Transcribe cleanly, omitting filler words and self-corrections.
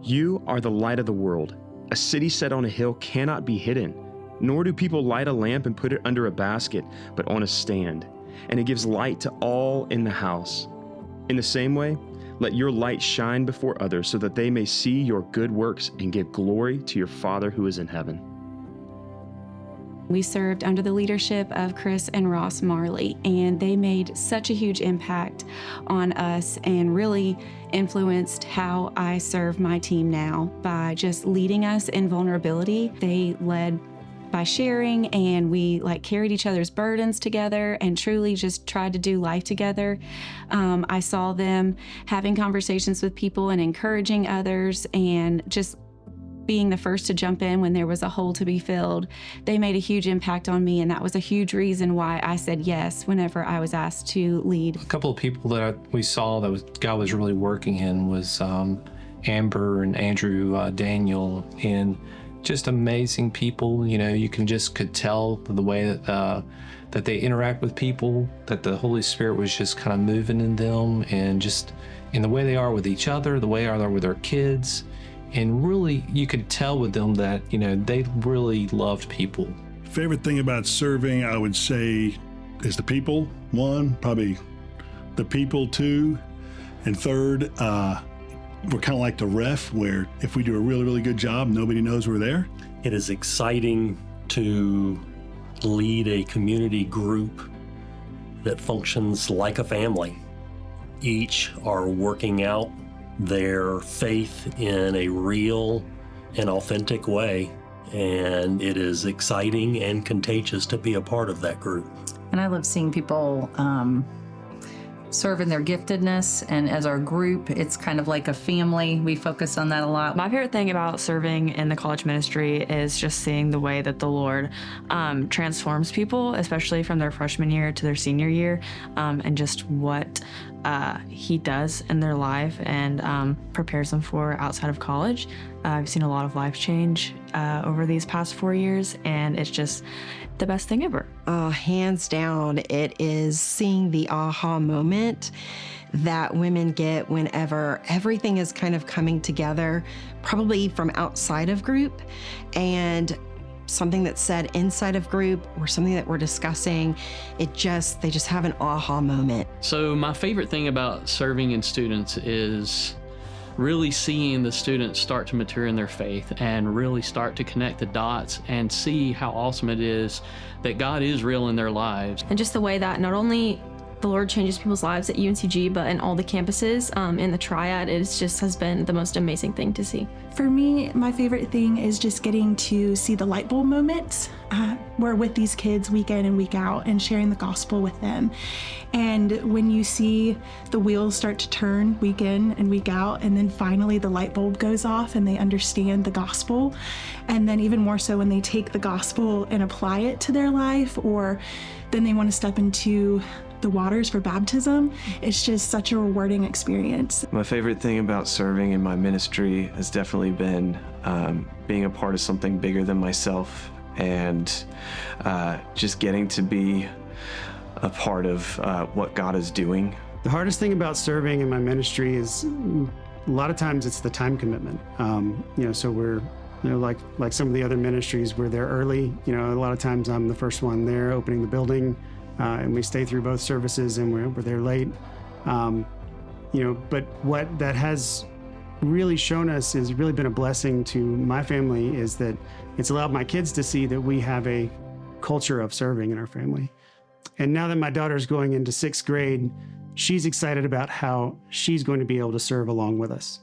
You are the light of the world. A city set on a hill cannot be hidden, nor do people light a lamp and put it under a basket, but on a stand, and it gives light to all in the house. In the same way, let your light shine before others so that they may see your good works and give glory to your Father who is in heaven. We served under the leadership of Chris and Ross Marley, and they made such a huge impact on us and really influenced how I serve my team now by just leading us in vulnerability. They led by sharing, and we carried each other's burdens together and truly just tried to do life together. I saw them having conversations with people and encouraging others and just being the first to jump in when there was a hole to be filled. They made a huge impact on me, and that was a huge reason why I said yes whenever I was asked to lead. A couple of people that we saw that God was really working in was Amber and Andrew Daniel, and just amazing people. You know, you could tell the way that they interact with people, that the Holy Spirit was just kind of moving in them, and just in the way they are with each other, the way they are with their kids. And really, you could tell with them that, they really loved people. Favorite thing about serving, I would say, is the people. One, probably the people. Two, and third, we're kind of like the ref, where if we do a really, really good job, nobody knows we're there. It is exciting to lead a community group that functions like a family. Each are working out their faith in a real and authentic way, and it is exciting and contagious to be a part of that group. And I love seeing people serve in their giftedness, and as our group, it's kind of like a family. We focus on that a lot. My favorite thing about serving in the college ministry is just seeing the way that the Lord transforms people, especially from their freshman year to their senior year, and just what He does in their life and prepares them for outside of college. I've seen a lot of life change over these past 4 years, and it's just the best thing ever. Hands down, it is seeing the aha moment that women get whenever everything is kind of coming together, probably from outside of group, and something that's said inside of group or something that we're discussing, they just have an aha moment. So my favorite thing about serving in students is really seeing the students start to mature in their faith and really start to connect the dots and see how awesome it is that God is real in their lives. And just the way that not only the Lord changes people's lives at UNCG, but in all the campuses, in the Triad, has been the most amazing thing to see. For me, my favorite thing is just getting to see the light bulb moments. We're with these kids week in and week out and sharing the gospel with them. And when you see the wheels start to turn week in and week out, and then finally the light bulb goes off and they understand the gospel, and then even more so when they take the gospel and apply it to their life, or then they want to step into the waters for baptism, it's just such a rewarding experience. My favorite thing about serving in my ministry has definitely been being a part of something bigger than myself, and just getting to be a part of what God is doing. The hardest thing about serving in my ministry is a lot of times it's the time commitment. So we're, like some of the other ministries, we're there early. A lot of times I'm the first one there opening the building. And we stay through both services, and we're there late. But what that has really shown us is really been a blessing to my family, is that it's allowed my kids to see that we have a culture of serving in our family. And now that my daughter's going into 6th grade, she's excited about how she's going to be able to serve along with us.